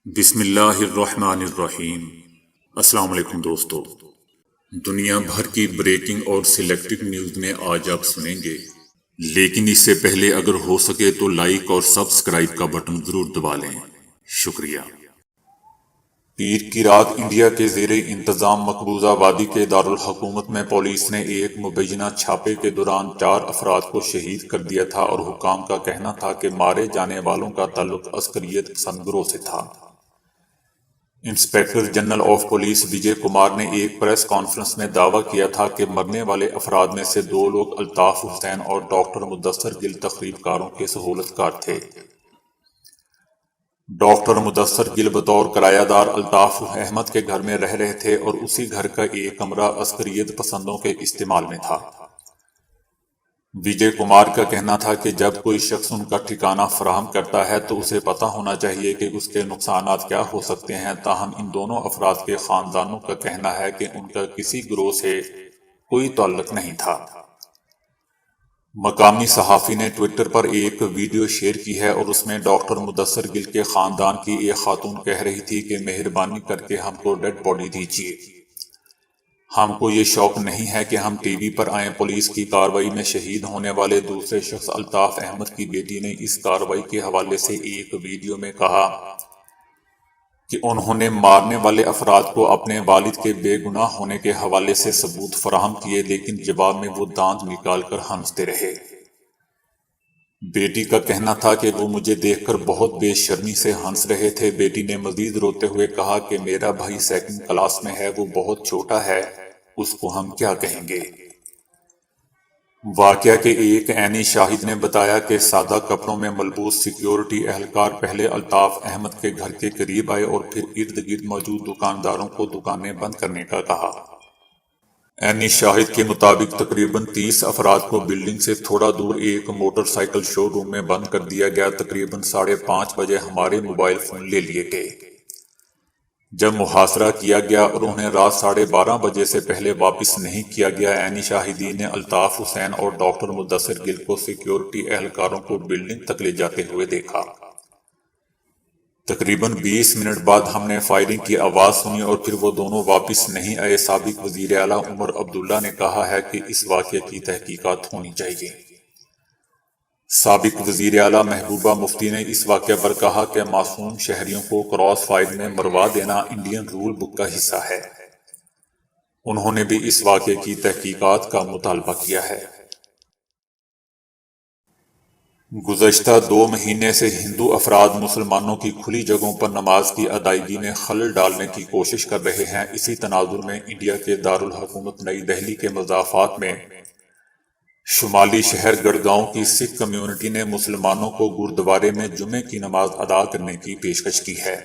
بسم اللہ الرحمن الرحیم۔ السلام علیکم دوستو، دنیا بھر کی بریکنگ اور سلیکٹڈ نیوز میں آج آپ سنیں گے، لیکن اس سے پہلے اگر ہو سکے تو لائک اور سبسکرائب کا بٹن ضرور دبا لیں، شکریہ۔ پیر کی رات انڈیا کے زیر انتظام مقبوضہ وادی کے دارالحکومت میں پولیس نے ایک مبینہ چھاپے کے دوران 4 افراد کو شہید کر دیا تھا اور حکام کا کہنا تھا کہ مارے جانے والوں کا تعلق عسکریت پسند گروہ سے تھا۔ انسپکٹر جنرل آف پولیس وجے کمار نے ایک پریس کانفرنس میں دعویٰ کیا تھا کہ مرنے والے افراد میں سے 2 لوگ الطاف حسین اور ڈاکٹر مدثر گل تخریب کاروں کے سہولت کار تھے۔ ڈاکٹر مدثر گل بطور کرایہ دار الطاف احمد کے گھر میں رہ رہے تھے اور اسی گھر کا ایک کمرہ عسکریت پسندوں کے استعمال میں تھا۔ وجے کمار کا کہنا تھا کہ جب کوئی شخص ان کا ٹھکانہ فراہم کرتا ہے تو اسے پتہ ہونا چاہیے کہ اس کے نقصانات کیا ہو سکتے ہیں، تاہم ان دونوں افراد کے خاندانوں کا کہنا ہے کہ ان کا کسی گروہ سے کوئی تعلق نہیں تھا۔ مقامی صحافی نے ٹویٹر پر ایک ویڈیو شیئر کی ہے اور اس میں ڈاکٹر مدثر گل کے خاندان کی ایک خاتون کہہ رہی تھی کہ مہربانی کر کے ہم کو ڈیڈ باڈی دیجیے، ہم کو یہ شوق نہیں ہے کہ ہم ٹی وی پر آئیں۔ پولیس کی کارروائی میں شہید ہونے والے دوسرے شخص الطاف احمد کی بیٹی نے اس کارروائی کے حوالے سے ایک ویڈیو میں کہا کہ انہوں نے مارنے والے افراد کو اپنے والد کے بے گناہ ہونے کے حوالے سے ثبوت فراہم کیے، لیکن جواب میں وہ دانت نکال کر ہنستے رہے۔ بیٹی کا کہنا تھا کہ وہ مجھے دیکھ کر بہت بے شرمی سے ہنس رہے تھے۔ بیٹی نے مزید روتے ہوئے کہا کہ میرا بھائی 2 کلاس میں ہے، وہ بہت چھوٹا ہے، اس کو ہم کیا کہیں گے۔ واقعہ کے ایک عینی شاہد نے بتایا کہ سادہ کپڑوں میں ملبوس سیکیورٹی اہلکار پہلے الطاف احمد کے گھر کے قریب آئے اور پھر ارد گرد موجود دکانداروں کو دکانیں بند کرنے کا کہا۔ عینی شاہد کے مطابق تقریباً 30 افراد کو بلڈنگ سے تھوڑا دور ایک موٹر سائیکل شو روم میں بند کر دیا گیا۔ تقریباً 5:30 بجے ہمارے موبائل فون لے لیے گئے۔ جب محاصرہ کیا گیا اور انہیں رات 12:30 بجے سے پہلے واپس نہیں کیا گیا۔ عینی شاہدین نے الطاف حسین اور ڈاکٹر مدثر گل کو سیکیورٹی اہلکاروں کو بلڈنگ تک لے جاتے ہوئے دیکھا۔ تقریباً 20 منٹ بعد ہم نے فائرنگ کی آواز سنی اور پھر وہ دونوں واپس نہیں آئے۔ سابق وزیر اعلیٰ عمر عبداللہ نے کہا ہے کہ اس واقعے کی تحقیقات ہونی چاہیے۔ سابق وزیر اعلیٰ محبوبہ مفتی نے اس واقعے پر کہا کہ معصوم شہریوں کو کراس فائر میں مروا دینا انڈین رول بک کا حصہ ہے۔ انہوں نے بھی اس واقعے کی تحقیقات کا مطالبہ کیا ہے۔ گزشتہ 2 مہینے سے ہندو افراد مسلمانوں کی کھلی جگہوں پر نماز کی ادائیگی میں خلل ڈالنے کی کوشش کر رہے ہیں۔ اسی تناظر میں انڈیا کے دارالحکومت نئی دہلی کے مضافات میں شمالی شہر گڑگاؤں کی سکھ کمیونٹی نے مسلمانوں کو گردوارے میں جمعے کی نماز ادا کرنے کی پیشکش کی ہے۔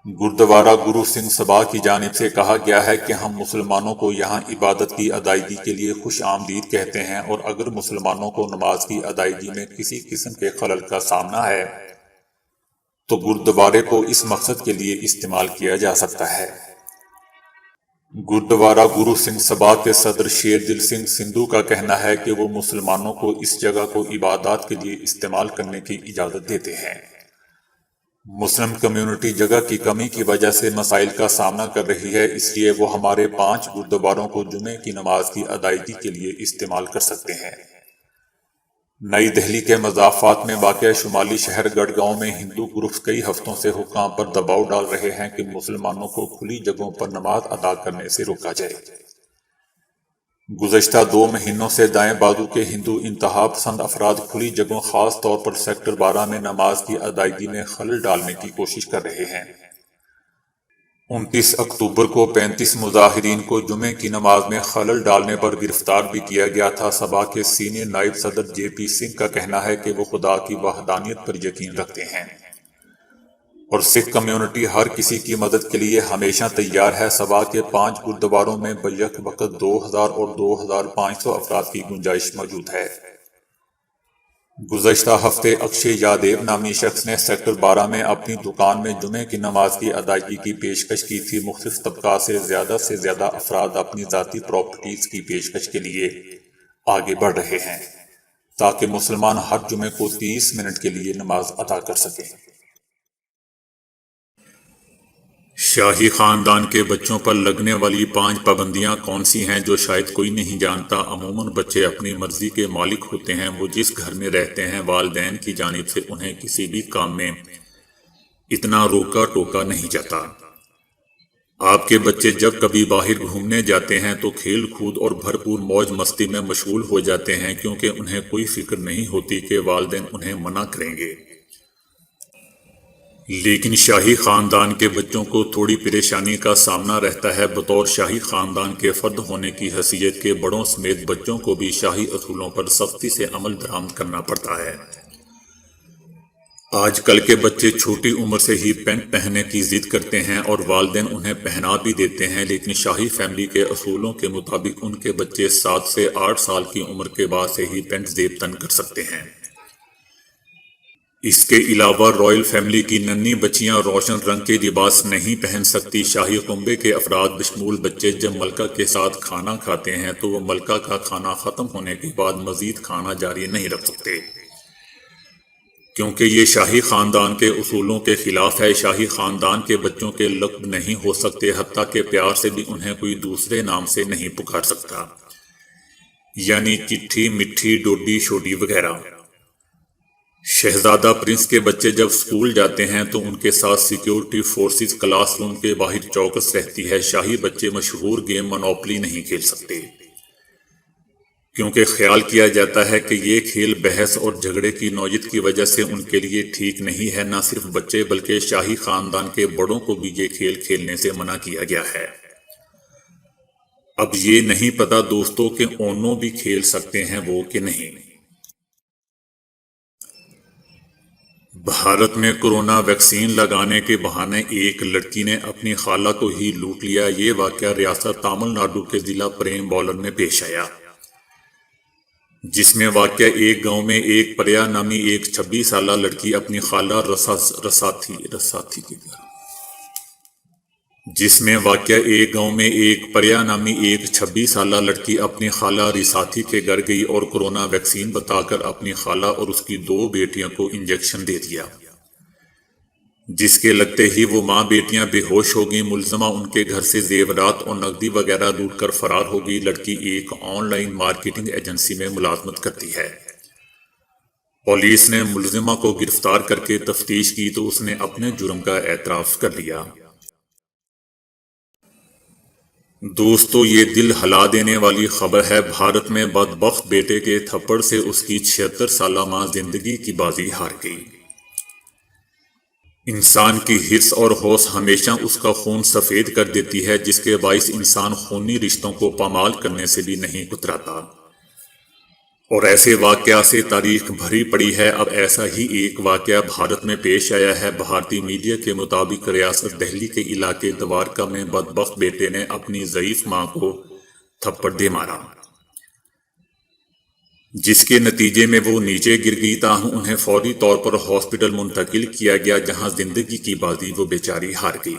گردوارہ گرو سنگھ سبھا کی جانب سے کہا گیا ہے کہ ہم مسلمانوں کو یہاں عبادت کی ادائیگی کے لیے خوش آمدید کہتے ہیں، اور اگر مسلمانوں کو نماز کی ادائیگی میں کسی قسم کے خلل کا سامنا ہے تو گردوارے کو اس مقصد کے لیے استعمال کیا جا سکتا ہے۔ گردوارہ گرو سنگھ سبھا کے صدر شیر دل سنگھ سندھو کا کہنا ہے کہ وہ مسلمانوں کو اس جگہ کو عبادات کے لیے استعمال کرنے کی اجازت دیتے ہیں۔ مسلم کمیونٹی جگہ کی کمی کی وجہ سے مسائل کا سامنا کر رہی ہے، اس لیے وہ ہمارے 5 گردواروں کو جمعے کی نماز کی ادائیگی کے لیے استعمال کر سکتے ہیں۔ نئی دہلی کے مضافات میں واقع شمالی شہر گڑگاؤں میں ہندو گروپس کئی ہفتوں سے حکام پر دباؤ ڈال رہے ہیں کہ مسلمانوں کو کھلی جگہوں پر نماز ادا کرنے سے روکا جائے۔ گزشتہ 2 مہینوں سے دائیں بازو کے ہندو انتہا پسند افراد کھلی جگہوں، خاص طور پر سیکٹر 12 میں نماز کی ادائیگی میں خلل ڈالنے کی کوشش کر رہے ہیں۔ 29 اکتوبر کو 35 مظاہرین کو جمعے کی نماز میں خلل ڈالنے پر گرفتار بھی کیا گیا تھا۔ سبھا کے سینئر نائب صدر جے پی سنگھ کا کہنا ہے کہ وہ خدا کی وحدانیت پر یقین رکھتے ہیں اور سکھ کمیونٹی ہر کسی کی مدد کے لیے ہمیشہ تیار ہے۔ سبھا کے 5 گردواروں میں بیک وقت 2000 اور 2500 افراد کی گنجائش موجود ہے۔ گزشتہ ہفتے اکشے یادیو نامی شخص نے سیکٹر 12 میں اپنی دکان میں جمعے کی نماز کی ادائیگی کی پیشکش کی تھی۔ مختلف طبقات سے زیادہ افراد اپنی ذاتی پراپرٹیز کی پیشکش کے لیے آگے بڑھ رہے ہیں تاکہ مسلمان ہر جمعے کو 30 منٹ کے لیے نماز ادا کر سکیں۔ شاہی خاندان کے بچوں پر لگنے والی 5 پابندیاں کون سی ہیں جو شاید کوئی نہیں جانتا؟ عموماً بچے اپنی مرضی کے مالک ہوتے ہیں۔ وہ جس گھر میں رہتے ہیں والدین کی جانب سے انہیں کسی بھی کام میں اتنا روکا ٹوکا نہیں جاتا۔ آپ کے بچے جب کبھی باہر گھومنے جاتے ہیں تو کھیل کود اور بھرپور موج مستی میں مشغول ہو جاتے ہیں، کیونکہ انہیں کوئی فکر نہیں ہوتی کہ والدین انہیں منع کریں گے۔ لیکن شاہی خاندان کے بچوں کو تھوڑی پریشانی کا سامنا رہتا ہے۔ بطور شاہی خاندان کے فرد ہونے کی حیثیت کے بڑوں سمیت بچوں کو بھی شاہی اصولوں پر سختی سے عمل درآمد کرنا پڑتا ہے۔ آج کل کے بچے چھوٹی عمر سے ہی پینٹ پہننے کی ضد کرتے ہیں اور والدین انہیں پہنا بھی دیتے ہیں، لیکن شاہی فیملی کے اصولوں کے مطابق ان کے بچے 7 سے 8 سال کی عمر کے بعد سے ہی پینٹ زیب تن کر سکتے ہیں۔ اس کے علاوہ رائل فیملی کی ننھی بچیاں روشن رنگ کے لباس نہیں پہن سکتی۔ شاہی کنبے کے افراد بشمول بچے جب ملکہ کے ساتھ کھانا کھاتے ہیں تو وہ ملکہ کا کھانا ختم ہونے کے بعد مزید کھانا جاری نہیں رکھ سکتے، کیونکہ یہ شاہی خاندان کے اصولوں کے خلاف ہے۔ شاہی خاندان کے بچوں کے لقب نہیں ہو سکتے، حتیٰ کہ پیار سے بھی انہیں کوئی دوسرے نام سے نہیں پکار سکتا، یعنی چٹھی، مٹھی، ڈوڈی، شوڈی وغیرہ۔ شہزادہ پرنس کے بچے جب اسکول جاتے ہیں تو ان کے ساتھ سیکیورٹی فورسز کلاس روم کے باہر چوکس رہتی ہے۔ شاہی بچے مشہور گیم منوپلی نہیں کھیل سکتے، کیونکہ خیال کیا جاتا ہے کہ یہ کھیل بحث اور جھگڑے کی نوعیت کی وجہ سے ان کے لیے ٹھیک نہیں ہے۔ نہ صرف بچے بلکہ شاہی خاندان کے بڑوں کو بھی یہ کھیل کھیلنے سے منع کیا گیا ہے۔ اب یہ نہیں پتا دوستوں کہ اونو بھی کھیل سکتے ہیں وہ کہ نہیں۔ بھارت میں کورونا ویکسین لگانے کے بہانے ایک لڑکی نے اپنی خالہ کو ہی لوٹ لیا۔ یہ واقعہ ریاست تامل ناڈو کے ضلع پریم میں پیش آیا، جس میں واقع ایک گاؤں میں ایک پریا نامی ایک 26 سالہ لڑکی اپنی خالہ رساتھی کے گھر گئی اور کورونا ویکسین بتا کر اپنی خالہ اور اس کی 2 بیٹیوں کو انجیکشن دے دیا، جس کے لگتے ہی وہ ماں بیٹیاں بے ہوش ہو گئیں۔ ملزمہ ان کے گھر سے زیورات اور نقدی وغیرہ لوٹ کر فرار ہو گئی۔ لڑکی ایک آن لائن مارکیٹنگ ایجنسی میں ملازمت کرتی ہے۔ پولیس نے ملزمہ کو گرفتار کر کے تفتیش کی تو اس نے اپنے جرم کا اعتراف کر لیا۔ دوستو، یہ دل ہلا دینے والی خبر ہے۔ بھارت میں بدبخت بیٹے کے تھپڑ سے اس کی 76 سالہ ماں زندگی کی بازی ہار گئی۔ انسان کی حرص اور ہوس ہمیشہ اس کا خون سفید کر دیتی ہے، جس کے باعث انسان خونی رشتوں کو پامال کرنے سے بھی نہیں کتراتا، اور ایسے واقعات سے تاریخ بھری پڑی ہے۔ اب ایسا ہی ایک واقعہ بھارت میں پیش آیا ہے۔ بھارتی میڈیا کے مطابق ریاست دہلی کے علاقے دوارکا میں بدبخت بیٹے نے اپنی ضعیف ماں کو تھپڑ دے مارا، جس کے نتیجے میں وہ نیچے گر گئی، تاہم انہیں فوری طور پر ہاسپٹل منتقل کیا گیا، جہاں زندگی کی بازی وہ بیچاری ہار گئی۔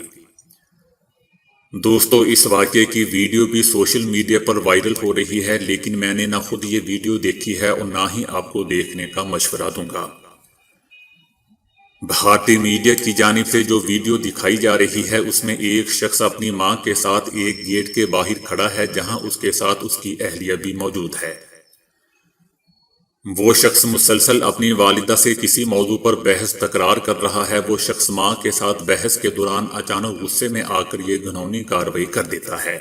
دوستو، اس واقعے کی ویڈیو بھی سوشل میڈیا پر وائرل ہو رہی ہے، لیکن میں نے نہ خود یہ ویڈیو دیکھی ہے اور نہ ہی آپ کو دیکھنے کا مشورہ دوں گا۔ بھارتی میڈیا کی جانب سے جو ویڈیو دکھائی جا رہی ہے اس میں ایک شخص اپنی ماں کے ساتھ ایک گیٹ کے باہر کھڑا ہے، جہاں اس کے ساتھ اس کی اہلیہ بھی موجود ہے۔ وہ شخص مسلسل اپنی والدہ سے کسی موضوع پر بحث تکرار کر رہا ہے۔ وہ شخص ماں کے ساتھ بحث کے دوران اچانک غصے میں آ کر یہ گھناؤنی کارروائی کر دیتا ہے،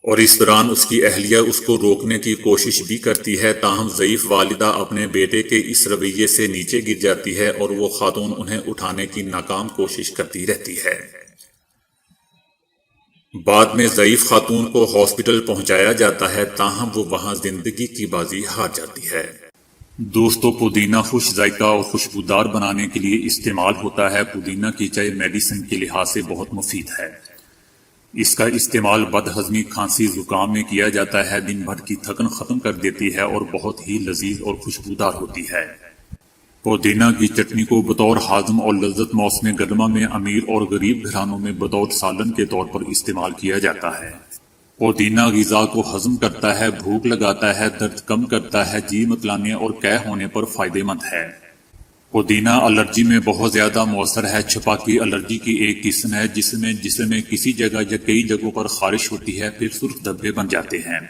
اور اس دوران اس کی اہلیہ اس کو روکنے کی کوشش بھی کرتی ہے، تاہم ضعیف والدہ اپنے بیٹے کے اس رویے سے نیچے گر جاتی ہے اور وہ خاتون انہیں اٹھانے کی ناکام کوشش کرتی رہتی ہے۔ بعد میں ضعیف خاتون کو ہاسپٹل پہنچایا جاتا ہے، تاہم وہ وہاں زندگی کی بازی ہار جاتی ہے۔ دوستو، پودینہ خوش ذائقہ اور خوشبودار بنانے کے لیے استعمال ہوتا ہے۔ پودینہ کی چائے میڈیسن کے لحاظ سے بہت مفید ہے۔ اس کا استعمال بد ہضمی، کھانسی، زکام میں کیا جاتا ہے۔ دن بھر کی تھکن ختم کر دیتی ہے اور بہت ہی لذیذ اور خوشبودار ہوتی ہے۔ پودینہ کی چٹنی کو بطور ہاضم اور لذت موسم گرما میں امیر اور غریب گھرانوں میں بطور سالن کے طور پر استعمال کیا جاتا ہے۔ پودینہ غذا کو ہضم کرتا ہے، بھوک لگاتا ہے، درد کم کرتا ہے، جی متلانے اور قے ہونے پر فائدہ مند ہے۔ پودینہ الرجی میں بہت زیادہ مؤثر ہے۔ چھپاکی الرجی کی ایک قسم ہے جس میں کسی جگہ یا کئی جگہوں پر خارش ہوتی ہے، پھر سرخ دھبے بن جاتے ہیں۔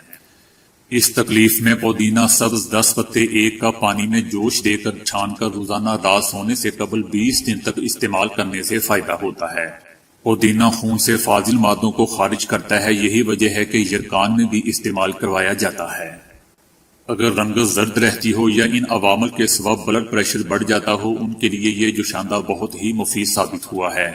اس تکلیف میں پودینہ سبز 10 پتے 1 کپ پانی میں جوش دے کر چھان کر روزانہ رات سونے سے قبل 20 دن تک استعمال کرنے سے فائدہ ہوتا ہے۔ پودینہ خون سے فاضل مادوں کو خارج کرتا ہے، یہی وجہ ہے کہ یرقان میں بھی استعمال کروایا جاتا ہے۔ اگر رنگت زرد رہتی ہو یا ان عوامل کے سبب بلڈ پریشر بڑھ جاتا ہو، ان کے لیے یہ جوشاندہ بہت ہی مفید ثابت ہوا ہے۔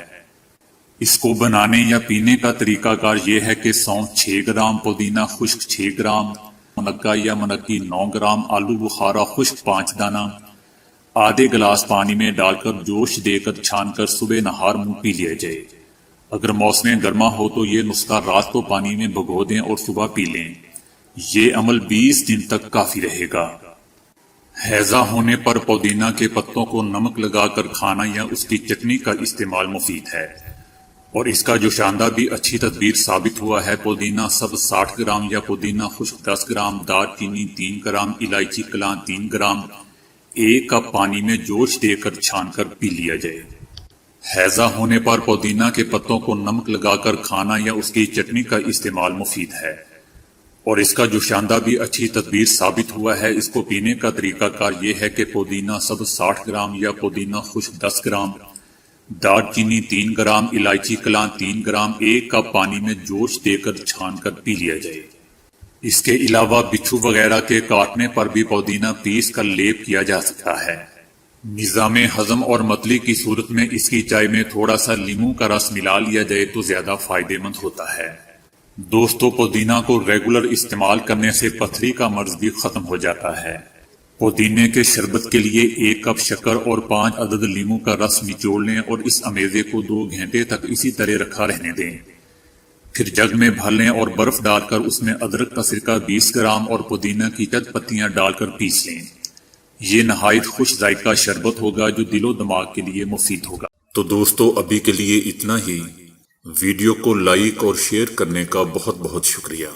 اس کو بنانے یا پینے کا طریقہ کار یہ ہے کہ سونف 6 گرام، پودینہ خشک 6 گرام، منقع یا منقی 9 گرام، آلو بخارا خشک 5 دانہ، آدھے گلاس پانی میں ڈال کر جوش دے کر چھان کر صبح نہار منہ پی لیا جائے۔ اگر موسم گرما ہو تو یہ نسخہ رات کو پانی میں بھگو دیں اور صبح پی لیں۔ یہ عمل 20 دن تک کافی رہے گا۔ ہیضہ ہونے پر پودینہ کے پتوں کو نمک لگا کر کھانا یا اس کی چٹنی کا استعمال مفید ہے، اور اس کا جوشاندہ بھی اچھی تدبیر ثابت ہوا ہے۔ پودینہ سب 60 گرام یا پودینہ خشک 10 گرام، دار چینی 3 گرام، الائچی کلان 3 گرام، 1 کپ پانی میں جوش دے کر چھان کر پی لیا جائے۔ ہیضہ ہونے پر پودینہ کے پتوں کو نمک لگا کر کھانا یا اس کی چٹنی کا استعمال مفید ہے، اور اس کا جوشاندہ بھی اچھی تدبیر ثابت ہوا ہے۔ اس کو پینے کا طریقہ کار یہ ہے کہ پودینہ سب 60 گرام یا پودینہ خشک 10 گرام، دار چینی 3 گرام، الائچی کلان 3 گرام، 1 کپ پانی میں جوش دے کر چھان کر پی لیا جائے۔ اس کے علاوہ بچھو وغیرہ کے کاٹنے پر بھی پودینہ پیس کر لیپ کیا جا سکتا ہے۔ نظام ہضم اور متلی کی صورت میں اس کی چائے میں تھوڑا سا لیموں کا رس ملا لیا جائے تو زیادہ فائدہ مند ہوتا ہے۔ دوستو، پودینہ کو ریگولر استعمال کرنے سے پتھری کا مرض بھی ختم ہو جاتا ہے۔ پودینے کے شربت کے لیے 1 کپ شکر اور 5 عدد لیموں کا رس نچوڑ لیں اور اس امیزے کو 2 گھنٹے تک اسی طرح رکھا رہنے دیں۔ پھر جگ میں بھر لیں اور برف ڈال کر اس میں ادرک کا سرکہ 20 گرام اور پودینہ کی چند پتیاں ڈال کر پیس لیں۔ یہ نہایت خوش ذائقہ شربت ہوگا جو دل و دماغ کے لیے مفید ہوگا۔ تو دوستو، ابھی کے لیے اتنا ہی۔ ویڈیو کو لائک اور شیئر کرنے کا بہت بہت شکریہ۔